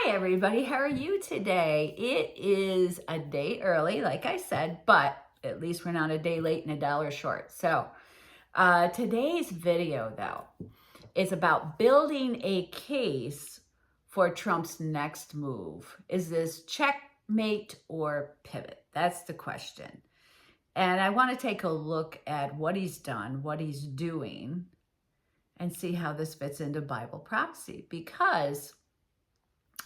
Hi, everybody. How are you today? It is a day early, like I said, but at least we're not a day late and a dollar short. So today's video, though, is about building a case for Trump's next move. Is this checkmate or pivot? That's the question. And I want to take a look at what he's done, what he's doing, and see how this fits into Bible prophecy. Because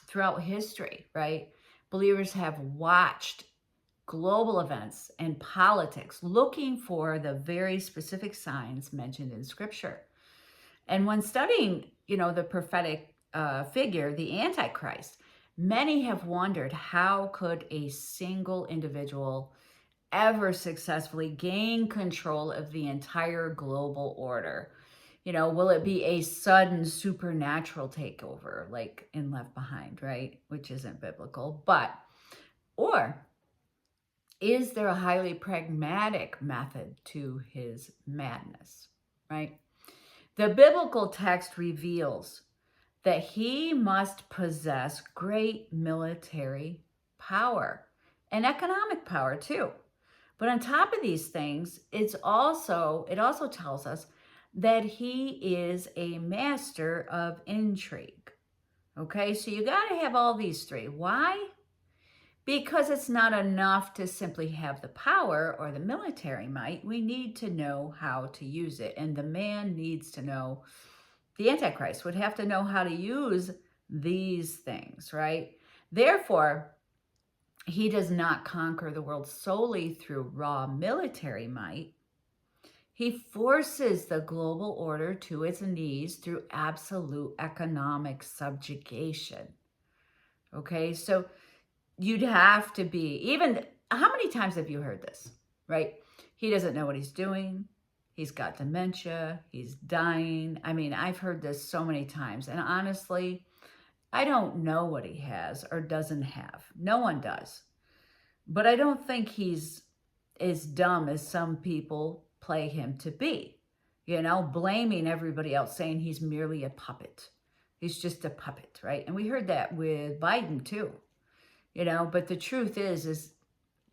throughout history, right, believers have watched global events and politics looking for the very specific signs mentioned in Scripture. And when studying, the prophetic figure, the Antichrist, many have wondered how could a single individual ever successfully gain control of the entire global order? Will it be a sudden supernatural takeover like in Left Behind, right? Which isn't biblical, or is there a highly pragmatic method to his madness, right? The biblical text reveals that he must possess great military power and economic power too. But on top of these things, it also tells us that he is a master of intrigue. Okay, so you got to have all these three. Why? Because it's not enough to simply have the power or the military might. We need to know how to use it. And the man needs to know, the Antichrist would have to know how to use these things, right? Therefore, he does not conquer the world solely through raw military might. He forces the global order to its knees through absolute economic subjugation. Okay, so you'd have to be, even, how many times have you heard this, right? He doesn't know what he's doing. He's got dementia. He's dying. I mean, I've heard this so many times. And honestly, I don't know what he has or doesn't have. No one does. But I don't think he's as dumb as some people play him to be, blaming everybody else, saying he's merely a puppet. He's just a puppet, right? And we heard that with Biden too, but the truth is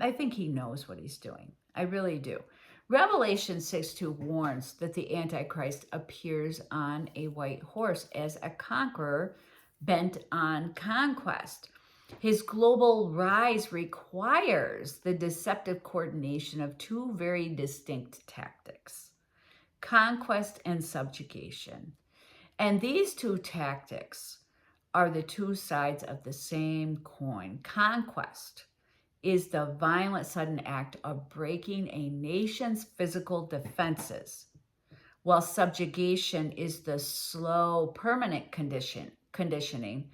I think he knows what he's doing. I really do. Revelation 6:2 warns that the Antichrist appears on a white horse as a conqueror bent on conquest. His global rise requires the deceptive coordination of two very distinct tactics: conquest and subjugation. And these two tactics are the two sides of the same coin. Conquest is the violent, sudden act of breaking a nation's physical defenses, while subjugation is the slow, permanent conditioning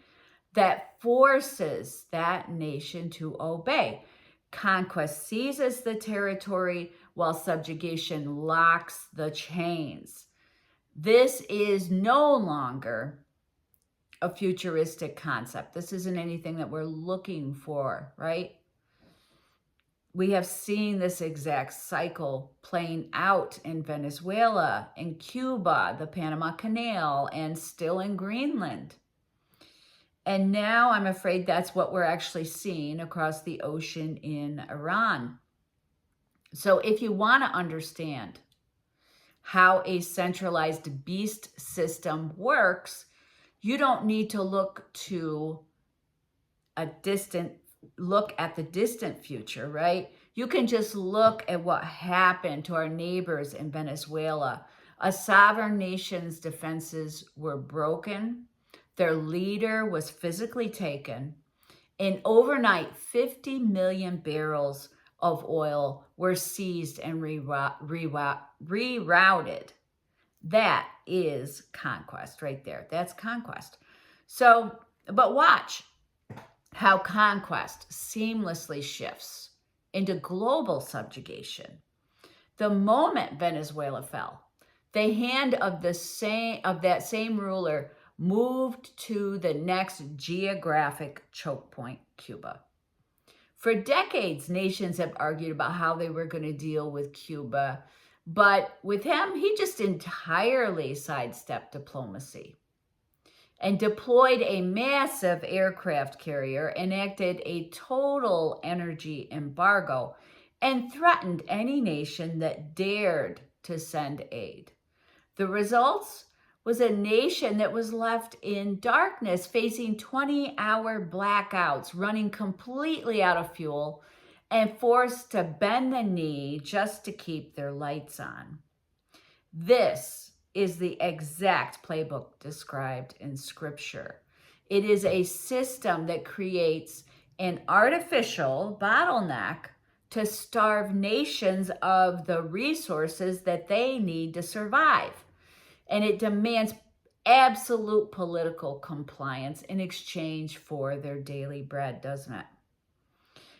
that forces that nation to obey. Conquest seizes the territory, while subjugation locks the chains. This is no longer a futuristic concept. This isn't anything that we're looking for, right? We have seen this exact cycle playing out in Venezuela, in Cuba, the Panama Canal, and still in Greenland. And now I'm afraid that's what we're actually seeing across the ocean in Iran. So if you want to understand how a centralized beast system works, you don't need to look at the distant future, right? You can just look at what happened to our neighbors in Venezuela. A sovereign nation's defenses were broken. Their leader was physically taken. And overnight, 50 million barrels of oil were seized and rerouted. That is conquest right there. That's conquest. So, but watch how conquest seamlessly shifts into global subjugation. The moment Venezuela fell, the hand of that same ruler moved to the next geographic choke point, Cuba. For decades, nations have argued about how they were going to deal with Cuba, but with him, he just entirely sidestepped diplomacy. and deployed a massive aircraft carrier, enacted a total energy embargo, and threatened any nation that dared to send aid. The results was a nation that was left in darkness, facing 20-hour blackouts, running completely out of fuel, and forced to bend the knee just to keep their lights on. This is the exact playbook described in Scripture. It is a system that creates an artificial bottleneck to starve nations of the resources that they need to survive. And it demands absolute political compliance in exchange for their daily bread, doesn't it?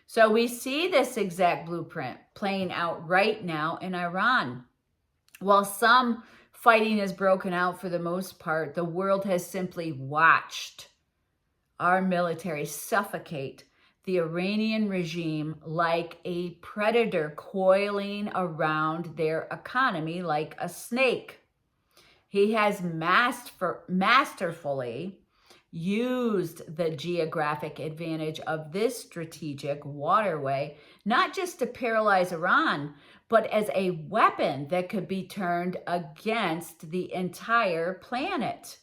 So we see this exact blueprint playing out right now in Iran. While some fighting has broken out, for the most part, the world has simply watched our military suffocate the Iranian regime like a predator coiling around their economy like a snake. He has masterfully used the geographic advantage of this strategic waterway, not just to paralyze Iran, but as a weapon that could be turned against the entire planet.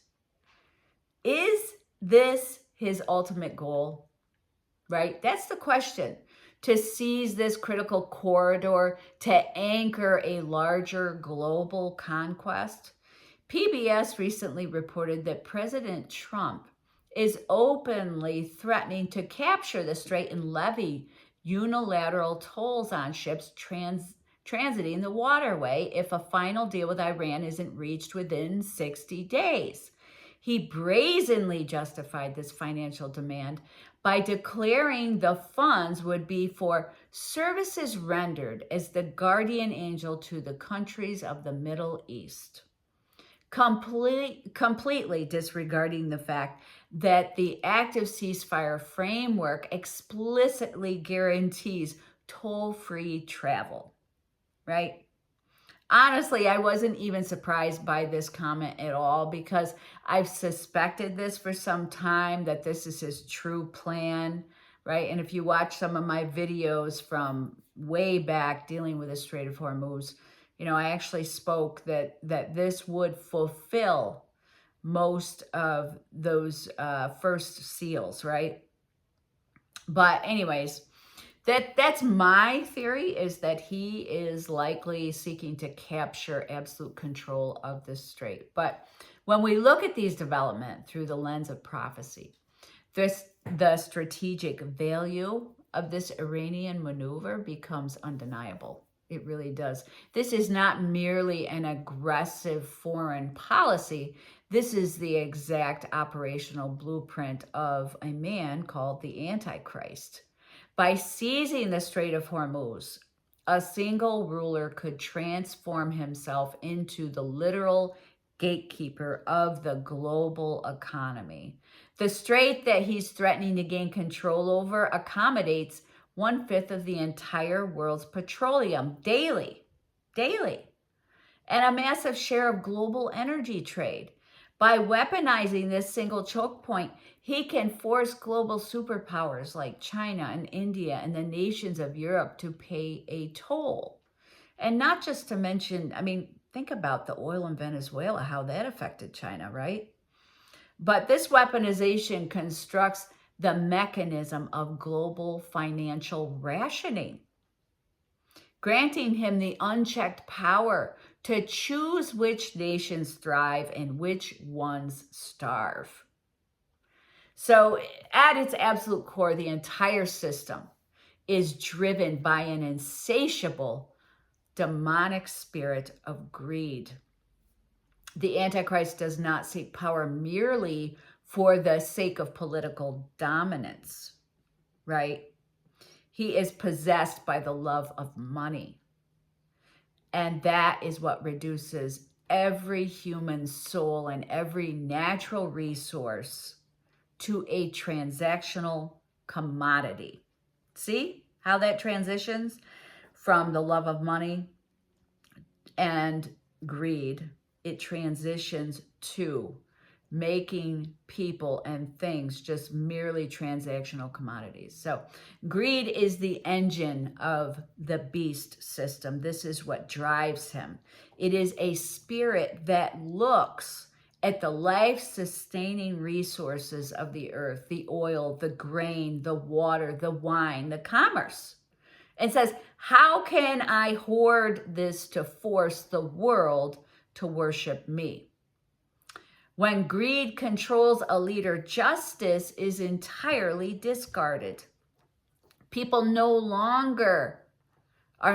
Is this his ultimate goal? Right? That's the question. To seize this critical corridor, to anchor a larger global conquest? PBS recently reported that President Trump is openly threatening to capture the strait and levy unilateral tolls on ships transiting the waterway if a final deal with Iran isn't reached within 60 days. He brazenly justified this financial demand by declaring the funds would be for services rendered as the guardian angel to the countries of the Middle East, completely disregarding the fact that the active ceasefire framework explicitly guarantees toll-free travel, right? Honestly, I wasn't even surprised by this comment at all, because I've suspected this for some time, that this is his true plan, right? And if you watch some of my videos from way back dealing with the Strait of Hormuz, you know, I actually spoke that this would fulfill most of those first seals, right? But anyways, that's my theory, is that he is likely seeking to capture absolute control of this strait. But when we look at these developments through the lens of prophecy, the strategic value of this Iranian maneuver becomes undeniable. It really does. This is not merely an aggressive foreign policy. This is the exact operational blueprint of a man called the Antichrist. By seizing the Strait of Hormuz, a single ruler could transform himself into the literal gatekeeper of the global economy. The strait that he's threatening to gain control over accommodates 1/5 of the entire world's petroleum daily, and a massive share of global energy trade. By weaponizing this single choke point, he can force global superpowers like China and India and the nations of Europe to pay a toll. And not just to mention, I mean, think about the oil in Venezuela, how that affected China, right? But this weaponization constructs the mechanism of global financial rationing, granting him the unchecked power to choose which nations thrive and which ones starve. So at its absolute core, the entire system is driven by an insatiable demonic spirit of greed. The Antichrist does not seek power merely for the sake of political dominance, right? He is possessed by the love of money. And that is what reduces every human soul and every natural resource to a transactional commodity. See how that transitions from the love of money and greed? It transitions to making people and things just merely transactional commodities. So greed is the engine of the beast system. This is what drives him. It is a spirit that looks at the life-sustaining resources of the earth, the oil, the grain, the water, the wine, the commerce, and says, how can I hoard this to force the world to worship me? When greed controls a leader, justice is entirely discarded. People are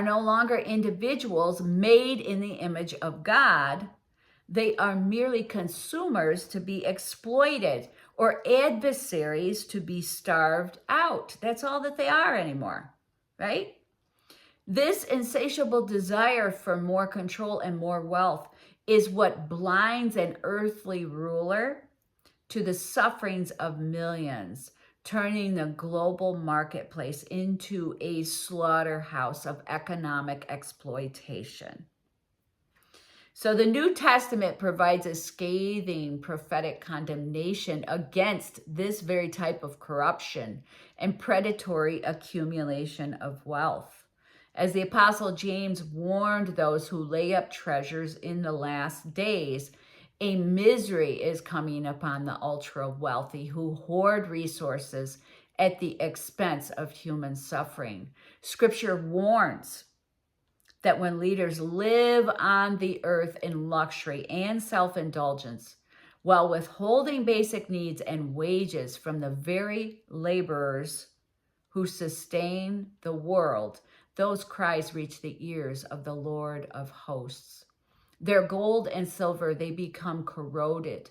no longer individuals made in the image of God. They are merely consumers to be exploited or adversaries to be starved out. That's all that they are anymore, right? This insatiable desire for more control and more wealth is what blinds an earthly ruler to the sufferings of millions, turning the global marketplace into a slaughterhouse of economic exploitation. So the New Testament provides a scathing prophetic condemnation against this very type of corruption and predatory accumulation of wealth. As the Apostle James warned those who lay up treasures in the last days, a misery is coming upon the ultra-wealthy who hoard resources at the expense of human suffering. Scripture warns that when leaders live on the earth in luxury and self-indulgence, while withholding basic needs and wages from the very laborers who sustain the world, those cries reach the ears of the Lord of hosts. Their gold and silver, they become corroded,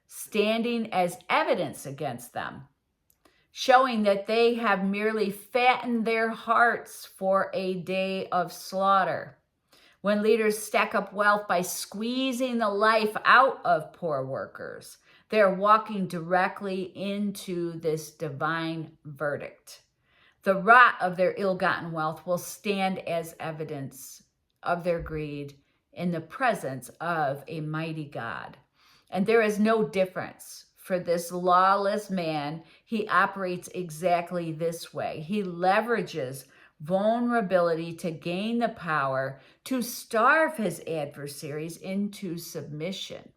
standing as evidence against them, showing that they have merely fattened their hearts for a day of slaughter. When leaders stack up wealth by squeezing the life out of poor workers, they're walking directly into this divine verdict. The rot of their ill-gotten wealth will stand as evidence of their greed in the presence of a mighty God. And there is no difference for this lawless man. He operates exactly this way. He leverages vulnerability to gain the power to starve his adversaries into submission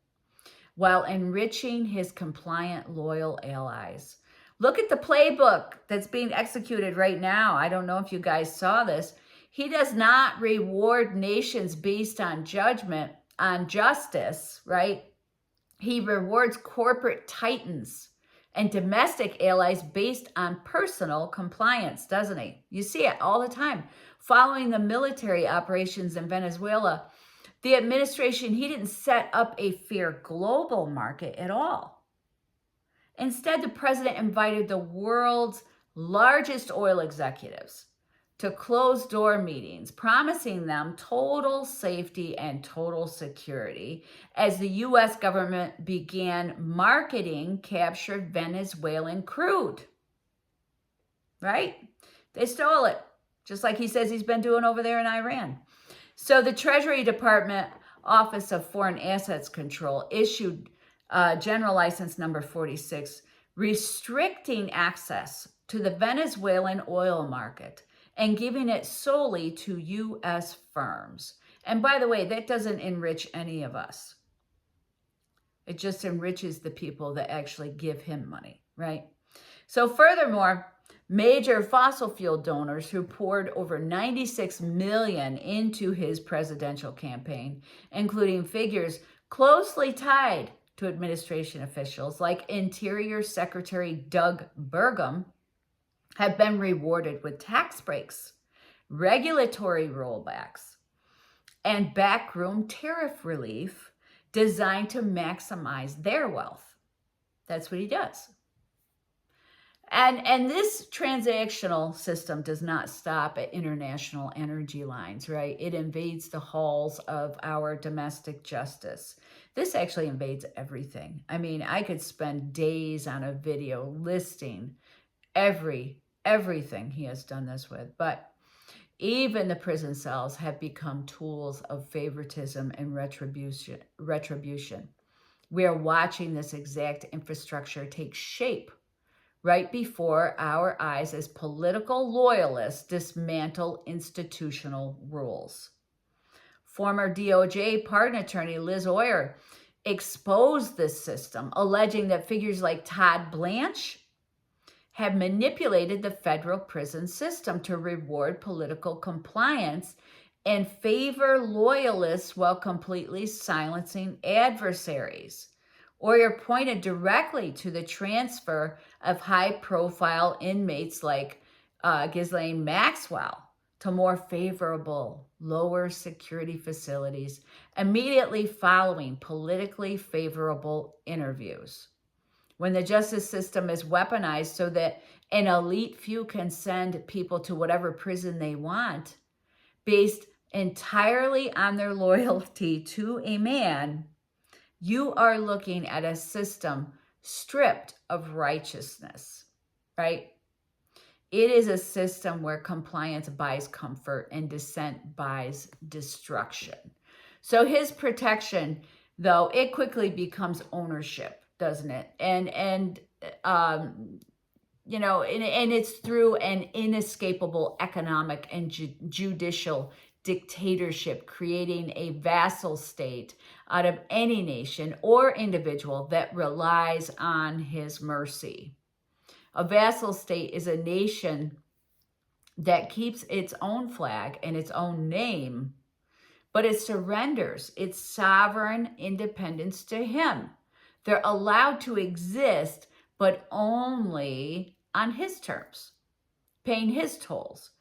while enriching his compliant, loyal allies. Look at the playbook that's being executed right now. I don't know if you guys saw this. He does not reward nations based on judgment, on justice, right? He rewards corporate titans and domestic allies based on personal compliance, doesn't he? You see it all the time. Following the military operations in Venezuela, the administration, he didn't set up a fair global market at all. Instead, the president invited the world's largest oil executives to closed-door meetings, promising them total safety and total security as the U.S. government began marketing captured Venezuelan crude. Right? They stole it, just like he says he's been doing over there in Iran. So the Treasury Department Office of Foreign Assets Control issued General License number 46, restricting access to the Venezuelan oil market and giving it solely to U.S. firms. And by the way, that doesn't enrich any of us. It just enriches the people that actually give him money, right? So furthermore, major fossil fuel donors who poured over $96 million into his presidential campaign, including figures closely tied to administration officials like Interior Secretary Doug Burgum, have been rewarded with tax breaks, regulatory rollbacks, and backroom tariff relief designed to maximize their wealth. That's what he does. And this transactional system does not stop at international energy lines, right? It invades the halls of our domestic justice. This actually invades everything. I mean, I could spend days on a video listing everything he has done this with, but even the prison cells have become tools of favoritism and retribution. We are watching this exact infrastructure take shape right before our eyes as political loyalists dismantle institutional rules. Former DOJ pardon attorney Liz Oyer exposed this system, alleging that figures like Todd Blanche have manipulated the federal prison system to reward political compliance and favor loyalists while completely silencing adversaries. Oyer pointed directly to the transfer of high-profile inmates like Ghislaine Maxwell to more favorable, lower security facilities immediately following politically favorable interviews. When the justice system is weaponized so that an elite few can send people to whatever prison they want, based entirely on their loyalty to a man, you are looking at a system stripped of righteousness, right? It is a system where compliance buys comfort and dissent buys destruction. So his protection, though, it quickly becomes ownership, doesn't it? And it's through an inescapable economic and judicial dictatorship, creating a vassal state out of any nation or individual that relies on his mercy. A vassal state is a nation that keeps its own flag and its own name, but it surrenders its sovereign independence to him. They're allowed to exist, but only on his terms, paying his tolls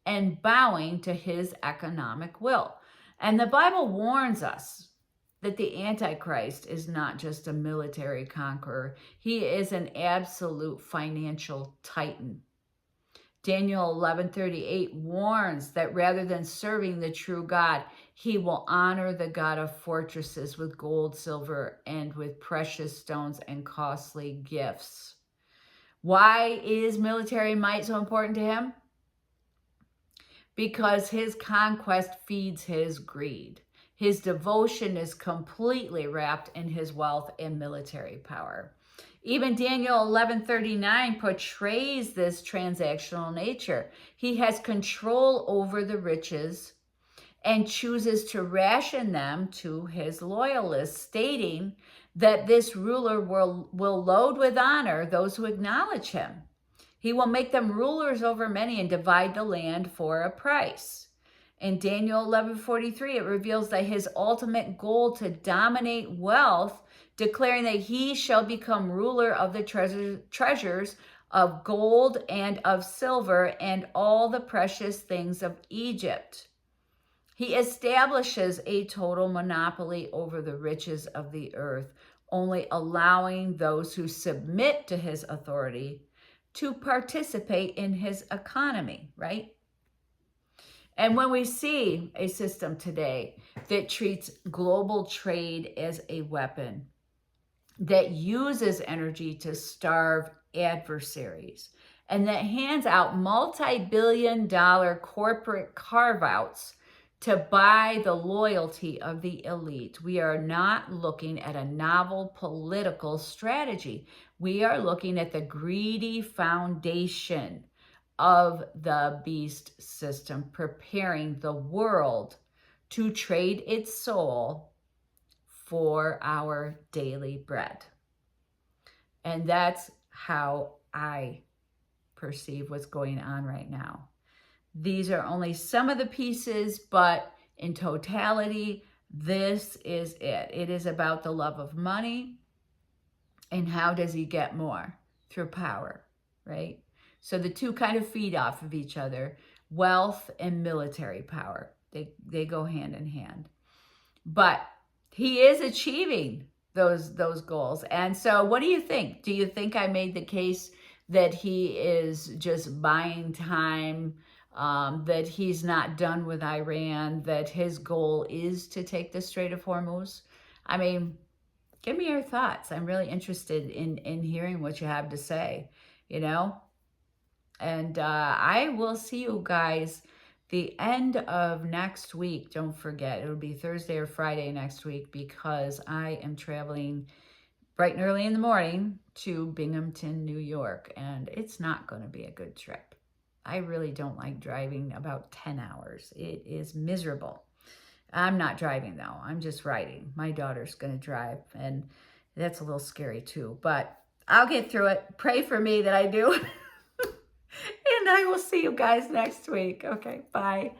and bowing to his economic will. And the Bible warns us that the Antichrist is not just a military conqueror. He is an absolute financial titan. Daniel 11:38 warns that rather than serving the true God, he will honor the God of fortresses with gold, silver, and with precious stones and costly gifts. Why is military might so important to him? Because his conquest feeds his greed. His devotion is completely wrapped in his wealth and military power. Even Daniel 11:39 portrays this transactional nature. He has control over the riches and chooses to ration them to his loyalists, stating that this ruler will load with honor those who acknowledge him. He will make them rulers over many and divide the land for a price. In Daniel 11:43, it reveals that his ultimate goal to dominate wealth, declaring that he shall become ruler of the treasures of gold and of silver and all the precious things of Egypt. He establishes a total monopoly over the riches of the earth, only allowing those who submit to his authority to participate in his economy, right? And when we see a system today that treats global trade as a weapon, that uses energy to starve adversaries, and that hands out multi-billion-dollar corporate carve-outs to buy the loyalty of the elite, we are not looking at a novel political strategy. We are looking at the greedy foundation of the beast system, preparing the world to trade its soul for our daily bread. And that's how I perceive what's going on right now. These are only some of the pieces, but in totality, this is it. It is about the love of money. And how does he get more? Through power, right? So the two kind of feed off of each other, wealth and military power. They go hand in hand. But he is achieving those goals. And so what do you think? Do you think I made the case that he is just buying time, that he's not done with Iran, that his goal is to take the Strait of Hormuz? I mean, give me your thoughts. I'm really interested in hearing what you have to say, you know? And I will see you guys the end of next week. Don't forget, it'll be Thursday or Friday next week because I am traveling bright and early in the morning to Binghamton, New York, and it's not going to be a good trip. I really don't like driving about 10 hours. It is miserable. I'm not driving though. I'm just riding. My daughter's going to drive, and that's a little scary too, but I'll get through it. Pray for me that I do. And I will see you guys next week. Okay, bye.